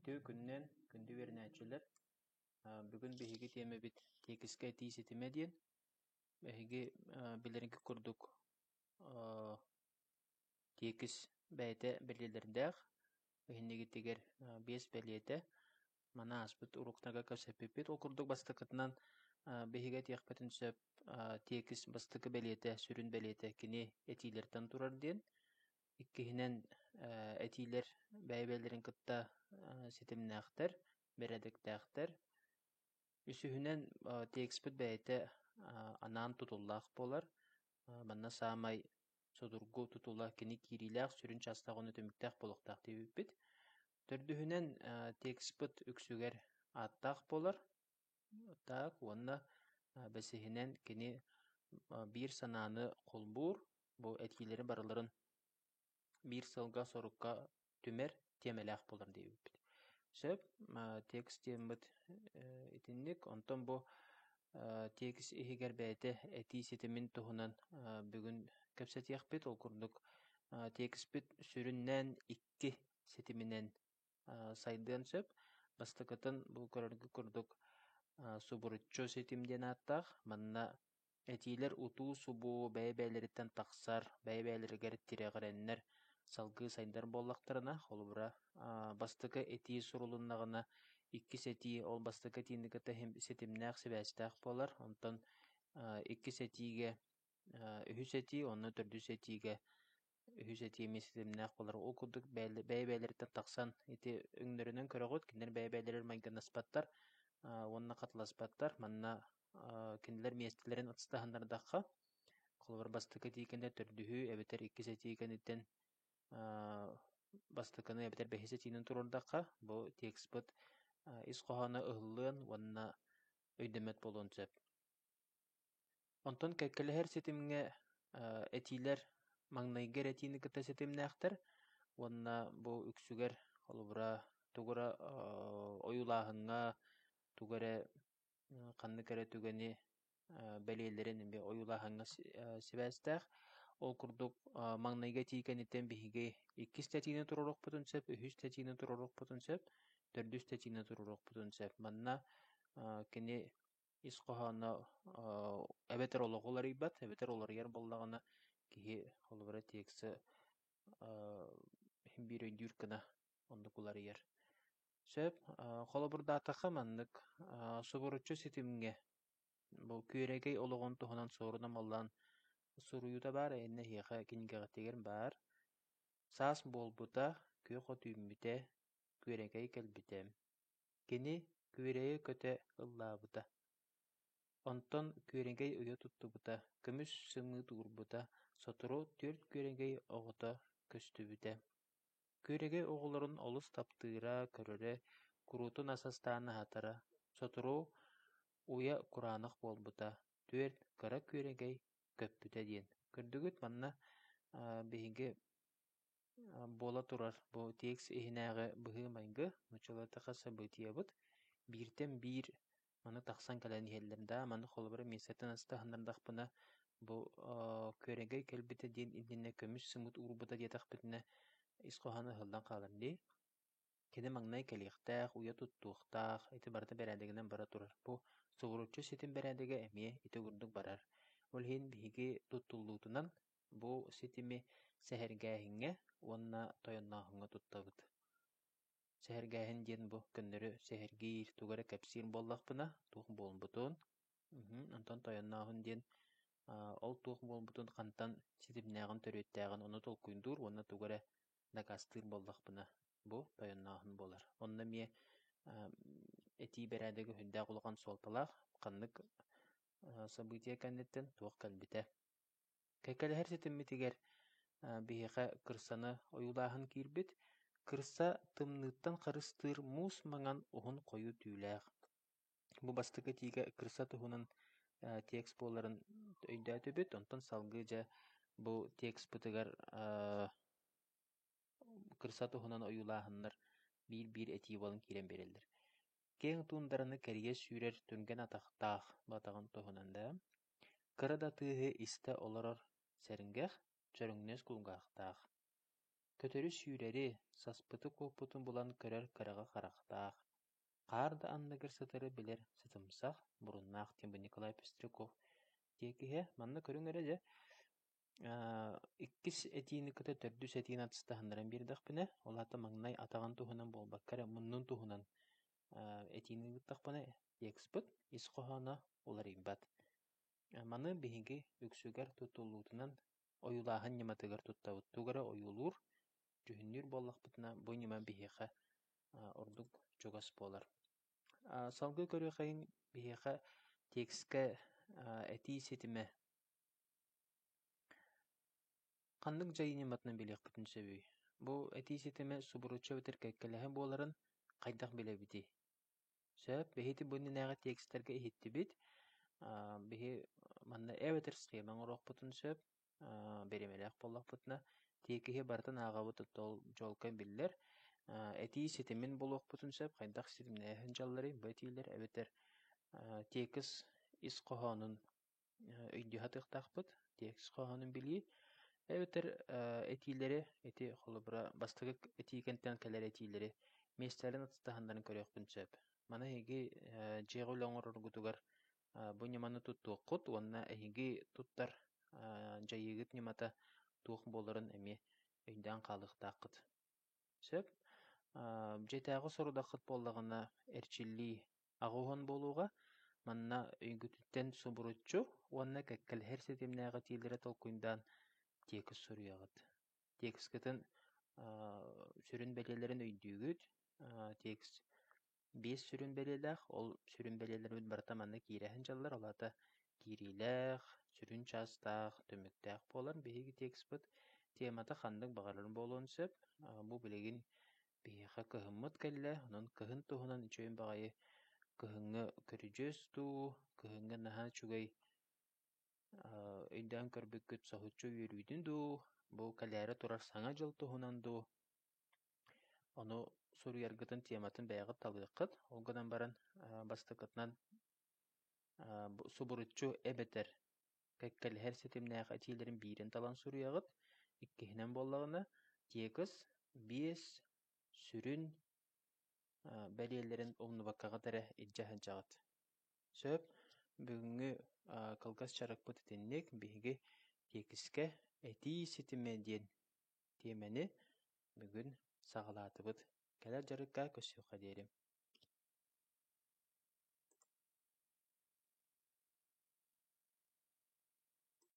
Күндү күннен күндү вернәчелер. Бүгін беһиги тема бит текиске тиисетиме диен. Беһиги билеринки курдук текис бәйте белелердәх. Беһиннеги тигер 5 бәлиете. Мана аспыт уруктага көсөппит ол курдук бастыкытынан беһиге тиякпетін сөп текис бастыкы бәлиете сүрүн бәлиете кини этилерден турар диен. Иккиһинен этилер бәйбелерин кытта ситимнәхтер, бередиктәхтер. Үсүһүнен текспит бәйте анаан тутуллаах болар. Манна саамай содургу тутуллаах кини кирилээх сүрүн частаҕыны төмүктээх болохтаах тибиппит. Төрдүһүнен текспит үксүгэр ааттаах болар. Так, уонна бэсиһинен кини биир санааны холбуур, бу этилери барыларын биир сылга сорукка түмер темелээх болар дийбиппит. Сөп, текст тембит итинник, онтон бу текст ихигер бәйте эти сетимин туһунан бүгүн кэпсэтиэхпит, ол курдук текстпит сүрүннэн 2 сетиминен сайдыан сөп, бастыкытын бу көрөргү курдук субуруччу сетимден ааттаах, манна этилер утуу субу бәйбәйлериттен тахсар, бәйбәйлеригер тирэгэрэннэр салгыы сайдар боллактарына, холбура бастыкы эти сурулуннагына 2 сети ол бастыкы тиинникыта сетимнээх сибээстээх болар, онтон 2 сетиге 3 сети, онно 4 сетиге 3 сетиме сетимнээх болар. Ол курдук бәйбәйлериттен тахсан ити өңнөрүнөн көрөгөт, кинилер бәйбәйлерир майганаспаттар, онна катыласпаттар, манна кинилер местилерин ытыстаһыннардахха, холбура бастыкы тиикенде төрдүһү эбетер 2 сетигениттен бастыкыны эбитер 5 сетинен турурдакка, бу текспит ис коһоно ыһыллыан уонна өйдөмөт болуун сөп. Онтон кэккэлэһэр сетимге этилер маҥнайгар этиинникыта сетимнээхтэр, уонна бу үксүгэр холбура тугура ойулааһыҥҥа, тугара ханнык эрэ түгэни бэлиэллэрин ойулааһыҥҥа сибээстээх, ол курдук маҥнайга тиикениттен биһиги 2 статиинен туророхпутун сөп, 3 статиинен туророхпутун сөп, 4 статиинен туророхпутун сөп. Манна кини ис коһоно эбетер олоҕулар ыйбат, эбетер олорыйар боллаҕына киһи холбура тексы биир өйдүүр кына оннукуларыйар. Сөп, холобурдаатахха маннык субуруччу ситимге бу күөрэгэй олоҕун туһунан соорунан маллаан суруйута бар, энне хиэхэ кинигэҕиттигэр бар. Саас буолбута, күөхө түүммүтэ, күөрэгэй кэлбитэ. Кини күөрэйэ көтө ыллаабыта. Онтон күөрэгэй ыйа туттубута, көмүс сымыы туурбута, сотору 4 күөрэгэй оҕото көстүбүтэ. Күөрэгэй оҕолорун олус таптыыра, көрөрө, куруутун асастаана хатара, сотору уя кураанах буолбута, 4 кыра күөрэгэй көппүтэ диэн. Көрдүгүт манна биһиги буола турар, бу текст иһинээҕи быһыы майгы, нучалатаха событиябыт, бииртен биир маны тахсан кэлэн иһэллэрдаа, маны холбура миэсэтин астаһыннардахпына бу күөрэгэй кэлбитэ диэн иннинэ көмүс сымыт уурбута диэтахпытына ис коһоно ыһылдан хаалар дии. Кини маҥнай кэлиэхтээх, уя туттуохтаах, ити барыта бэрээдигинэн бара турар. Бу субуруччу ситин бэрээдигэ эмиэ ити курдук барар. Ол иһин биһиги туттуллуутунан бу ситими сэһэргээһиҥҥэ уонна тойоннооһуҥҥа туттабыт. Сэһэргээһин диэн бу көннөрү сэһэргиир, тугара кэпсиир буоллахпына, туох буолбутун. Онтон тойоннооһун диэн ол туох буолбутун хантан ситимнээҕин төрүөттээҕин ону толкуйдуур, уонна тугара дакастыыр буоллахпына. Бу тойоннооһун буолар. Онна мие этии бэрээдэги хүндээх улахан суолталаах, ханнык события кэнниттен туох кэлбитэ. Кэккэлэһэр ситиммитигэр биһиэхэ кырсаны ойулааһын киирбит, кырса тымныыттан харыстыыр муус маҥан уһун хойуу түүлээх. Бу бастыкы тиигэ кырса туһунан текст буоларын өйдөөтүбүт, онтон салгыжа бу текстпытыгар кырса туһунан ойулааһыннар биир этии буолан киирэн берэллэр. Кең туундараны кэрийэ сүүрэр түргэн атахтаах батаҕын туһунан да, кыра да тыыһы истэ олорор сэриҥгэх, чөрүҥнэс кулгаахтаах. Көтөрү сүүрери саспыты куоппутун булан көрөр кыраға харахтаах. Қар да анныгар сытыры билер сытымсах буруннаах тем бу Николай Пестряков. Текиhe манна көрүң эреже иккис этиини кыта төрдүс этиин атыстаһыннаран биирдахпына олата маңнай атаган туһунан болбаккара муннун туһунан этиини гыттахпына текспыт ис олар имбат. Маны биһиги үксүгэр тутулуутунан оюлааһын ньыматыгар туттабыттуугара оюлуур түһүннүүр буоллахпытына бу ньыма биһиэхэ ордук чугас буолар. Салгы көрүөхэйин биһиэхэ текстке этии ситиме ханнык жайы ньыматынан билиэхпитин сөбүй. Бу этии ситиме субуручча бытыр кэккэлэһэ буоларын хайдах билэбити. Сөп биһити буннинээҕэ тексттерге иһиттибит биһи манна эбэтэр схемаң орохпутун сөп беремелээх боллахпытына тиекиһи бартын ааҕабыт оттол дьолка биллэр этии ситимин булуохпутун сөп хайдах ситимнээһин дьаллары бу этиилэр эбэтэр тиекис ис хоһоонун өйдүһэ тыахтаахпыт тиекис хоһоонун билии эбэтэр этиилэри эти холобура бастыгы этиикенттен кэлэр этиилэри миэстэрин атыстаһыннарын көрөөхпүн сөп мана эги дьиэҕэ үлөҥороргутугар бу ньыманы туттуоххут уонна эһиги туттар дьайыыгыт ньымата туох буоларын эми өйдөөн хаалыахтааххыт сөп дьэтээҕи сорудаххыт буоллаҕына эрчиллии аҕууһун буолууга манна үҥүтүттэн субуруччу уонна кэккэлэһэр ситимнээҕэ тиилэрэ толкуйдаан тиекис суруйаҕыт тиекискытын сүрүн бэлиэлэрин өйдүүгүт тиекис биэс сүрүн бэлиэлээх ол сүрүн бэлиэлэрбит барыта манна киирэһин дьаллар олаата киирилээх сүрүн чаастаах төмүктээх буолан биһиги текспыт темата ханнык баҕарарын буолуон сөп бу билигин биһиэхэ кыһыммыт кэллэ онон кыһын туһунан үчүгүн баҕайы кыһыҥҥы көрүдьүөс дуу кыһыҥҥы наһаа чугай өйдөөн көрбүккүт соһуччу үөрүүтүн дуу бу кэлээри турар саҥа дьыл туһунан дуу ону суруйаргытын тематын бэйэҕит талыаххыт олгунан баран бастыкытынан субуруччу эбэтэр кэккэлэһэр ситимнээх этиилэрин биирин талан суруйаҕыт иккиһинэн буоллаҕына тиекис биэс сүрүн бэлиэлэрин умнубаккаҕа тэрэ илдьэһэлдьэҕит сөп бүгүҥҥү кылгас чарыкпыт итинник биһиги тиекиске этии ситиме диэн тиэмэни бүгүн саҕалаатыбыт кэлэр дьарыкка көссүөхэ диэрим